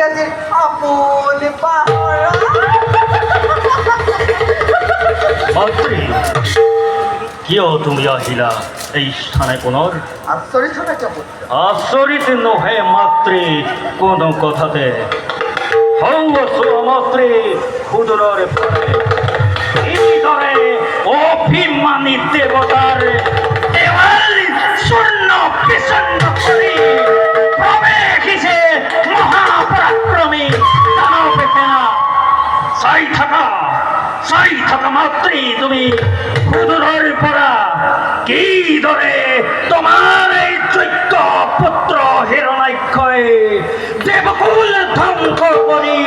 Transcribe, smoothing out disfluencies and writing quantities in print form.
দিয়াছে আপন পাহরা। মাতৃ কিয় তুমি আহিলা এই স্থানে পুনর? আশ্চর্য নাকি আপন? আচৰিত নহে মাতৃ কোনো কথাতে। হৌছো মাতৃ সুদূৰৰ পৰে এইদৰে অভিমানী দেৱতাৰ দেৱাল চূৰ্ণ বিচূৰ্ণ কৰি প্ৰৱেশিছে মহাপৰাক্ৰমী দানৱ সেনা। চাই থাকা মাতৃ তুমি সুদূৰৰ পৰা কিদৰে তোমাৰ এই যোগ্য পুত্ৰ হিৰণ্যাক্ষই দেৱকুল ধ্বংস কৰি